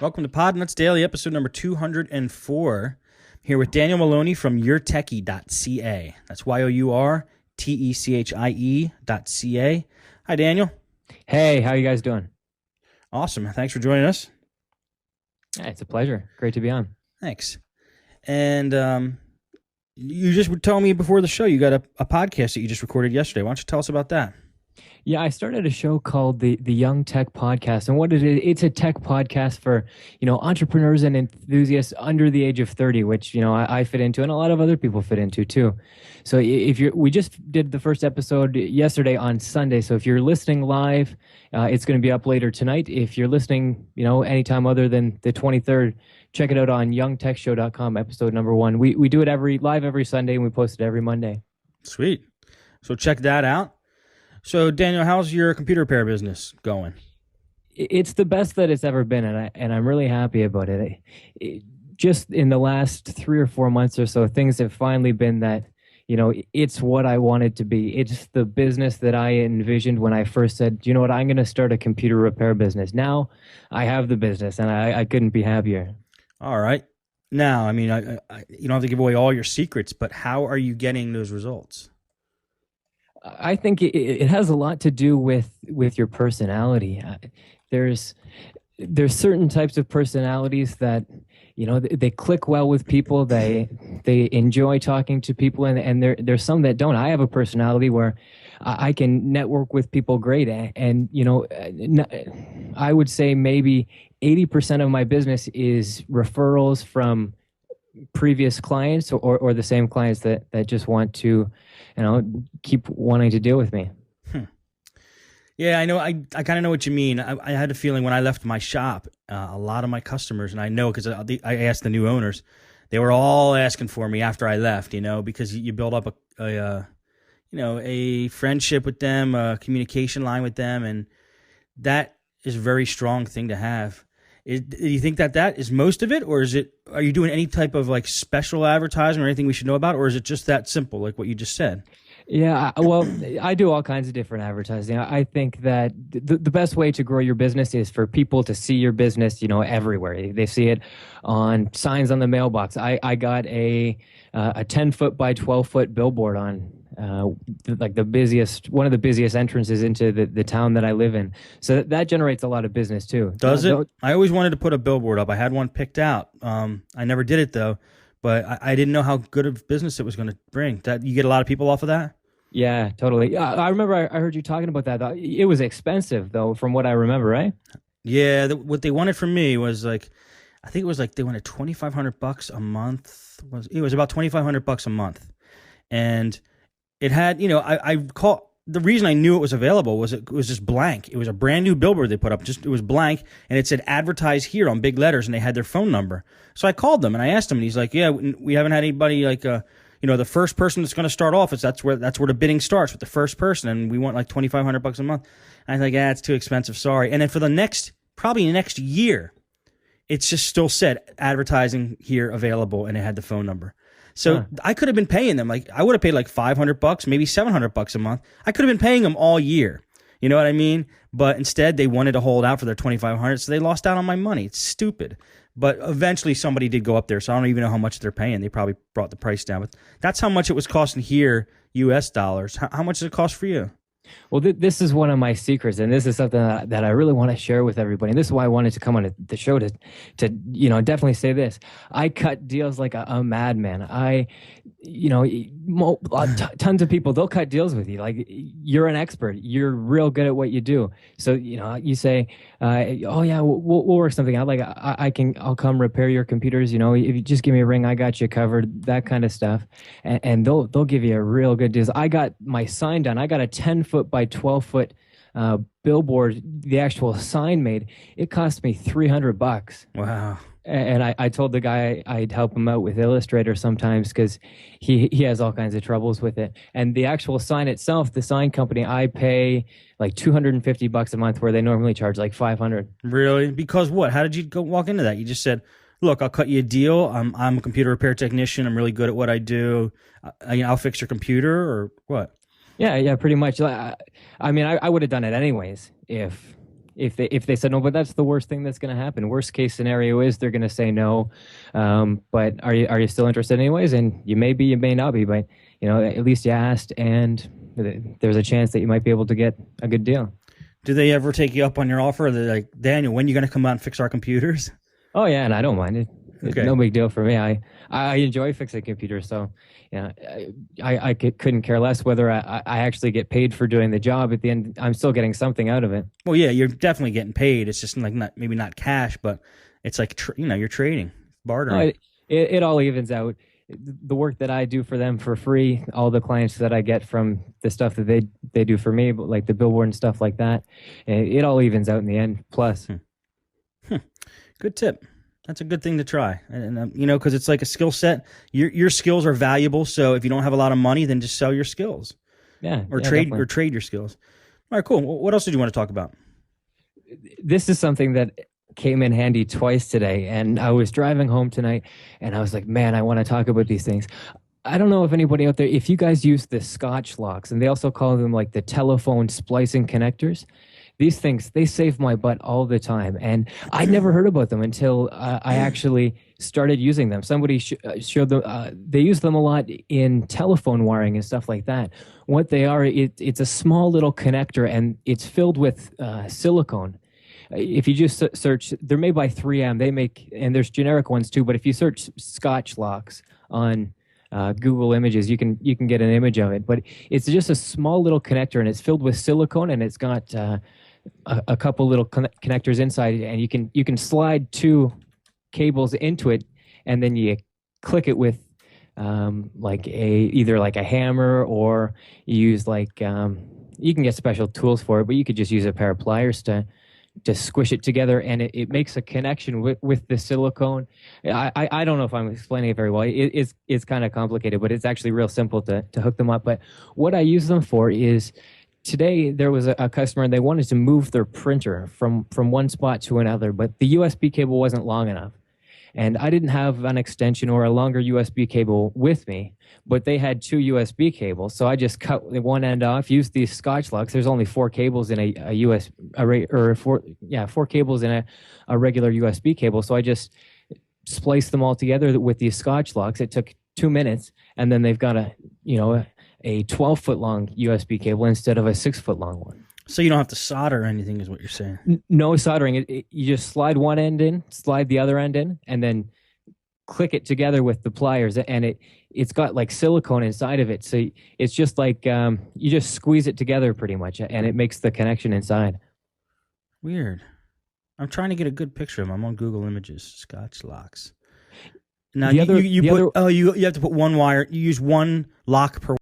Welcome to Podnutz Daily, episode number 204. Here with Daniel Maloney from yourtechie.ca. That's yourtechie.ca. Hi, Daniel. Hey, how you guys doing? Awesome. Thanks for joining us. Yeah, it's a pleasure. Great to be on. Thanks. And you just were telling me before the show you got a podcast that you just recorded yesterday. Why don't you tell us about that? Yeah, I started a show called the Young Tech Podcast, and what it is, it's a tech podcast for entrepreneurs and enthusiasts under the age of 30, which I fit into, and a lot of other people fit into too. So we just did the first episode yesterday on Sunday. So if you're listening live, it's going to be up later tonight. If you're listening, anytime other than the 23rd, check it out on youngtechshow.com, episode number 1. We do it live every Sunday, and we post it every Monday. Sweet. So check that out. So, Daniel, how's your computer repair business going? It's the best that it's ever been, and I'm really happy about it. Just in the last 3 or 4 months or so, things have finally been that, it's what I wanted to be. It's the business that I envisioned when I first said, you know what, I'm going to start a computer repair business. Now I have the business, and I couldn't be happier. All right. Now, I mean, you don't have to give away all your secrets, but how are you getting those results? I think it has a lot to do with your personality. There's certain types of personalities that they click well with people. They enjoy talking to people, and there's some that don't. I have a personality where I can network with people great, and I would say maybe 80% of my business is referrals from previous clients or the same clients that just want to keep wanting to deal with me. Yeah, I know. I kind of know what you mean. I had a feeling when I left my shop, a lot of my customers, and I know because I asked the new owners, they were all asking for me after I left, because you build up a friendship with them, a communication line with them, and that is a very strong thing to have. Do you think that is most of it, or are you doing any type of like special advertising or anything we should know about, or is it just that simple, like what you just said? Yeah, well, I do all kinds of different advertising. I think that the best way to grow your business is for people to see your business, everywhere. They see it on signs on the mailbox. I got a 10-foot by 12-foot billboard on one of the busiest entrances into the town that I live in. So that generates a lot of business too. Does it? I always wanted to put a billboard up. I had one picked out. I never did it though, but I didn't know how good of business it was going to bring. That you get a lot of people off of that? Yeah, totally. I remember I heard you talking about that. It was expensive though, from what I remember, right? Yeah, what they wanted from me was I think it was they wanted $2,500 a month. It was about $2,500 a month, and it had, I call the reason I knew it was available was it was just blank. It was a brand new billboard they put up. It was blank, and it said "advertise here" on big letters, and they had their phone number. So I called them and I asked him, and he's like, "Yeah, we haven't had anybody the first person that's going to start off that's where the bidding starts with the first person, and we want like $2,500 a month." And I was like, "Yeah, it's too expensive. Sorry." And then for the next year, it's just still said "advertising here available," and it had the phone number. So I could have been paying them I would have paid like $500, maybe $700 a month. I could have been paying them all year. You know what I mean? But instead, they wanted to hold out for their $2,500, so they lost out on my money. It's stupid. But eventually, somebody did go up there, so I don't even know how much they're paying. They probably brought the price down, but that's how much it was costing here, U.S. dollars. How much does it cost for you? Well, this is one of my secrets, and this is something that I really want to share with everybody. And this is why I wanted to come on the show to definitely say this. I cut deals like a madman. Tons of people, they'll cut deals with you. Like, you're an expert. You're real good at what you do. So, you say, oh yeah, we'll work something out. Like I'll come repair your computers. If you just give me a ring, I got you covered, that kind of stuff. And they'll give you a real good deal. I got my sign done. I got a 10-foot by 12-foot billboard, the actual sign made. It cost me $300. Wow. And I told the guy I'd help him out with Illustrator sometimes because he has all kinds of troubles with it. And the actual sign itself, the sign company, I pay like $250 a month where they normally charge like $500. Really? Because what? How did you walk into that? You just said, "Look, I'll cut you a deal. I'm a computer repair technician. I'm really good at what I do. I'll fix your computer," or what? Yeah, pretty much. I mean, I would have done it anyways if if they said no, but that's the worst thing that's going to happen. Worst case scenario is they're going to say no. But are you still interested anyways? And you may be, you may not be, but at least you asked, and there's a chance that you might be able to get a good deal. Do they ever take you up on your offer? They're like, Daniel, when are you going to come out and fix our computers? Oh yeah, and I don't mind it. It's Okay. no big deal for me. I enjoy fixing computers, so I couldn't care less whether I actually get paid for doing the job. At the end, I'm still getting something out of it. Well, yeah, you're definitely getting paid. It's just like maybe not cash, but it's like you're trading, bartering. No, it all evens out. The work that I do for them for free, all the clients that I get from the stuff that they do for me, like the billboard and stuff like that, it all evens out in the end. Plus, Good tip. That's a good thing to try, and because it's like a skill set. Your skills are valuable, so if you don't have a lot of money, then just sell your skills. yeah, Or yeah, trade definitely. or trade your skills. All right, cool. What else did you want to talk about? This is something that came in handy twice today, and I was driving home tonight and I was like, man, I want to talk about these things. I don't know if anybody out there, if you guys use the Scotch locks, and they also call them like the telephone splicing connectors. These things, they save my butt all the time, and I never heard about them until I actually started using them. Somebody showed them. They use them a lot in telephone wiring and stuff like that. What they are, it's a small little connector, and it's filled with silicone. If you just search, they're made by 3M. They make, and there's generic ones too. But if you search Scotch locks on Google Images, you can get an image of it. But it's just a small little connector, and it's filled with silicone, and it's got a couple little connectors inside, and you can slide two cables into it, and then you click it with either like a hammer, or you use you can get special tools for it, but you could just use a pair of pliers to squish it together, and it makes a connection with the silicone. I don't know if I'm explaining it very well. It's kind of complicated, but it's actually real simple to hook them up. But what I use them for is, today there was a customer, and they wanted to move their printer from one spot to another, but the USB cable wasn't long enough. And I didn't have an extension or a longer USB cable with me, but they had two USB cables. So I just cut one end off, used these Scotch locks. There's only four cables in four cables in a regular USB cable. So I just spliced them all together with these Scotch locks. It took 2 minutes, and then they've got a 12-foot long USB cable instead of a 6-foot long one. So you don't have to solder or anything, is what you're saying? No soldering. You just slide one end in, slide the other end in, and then click it together with the pliers. And it's got like silicone inside of it. So it's just like you just squeeze it together pretty much, and it makes the connection inside. Weird. I'm trying to get a good picture of them. I'm on Google Images. Scotch locks. Now you have to put one wire. You use one lock per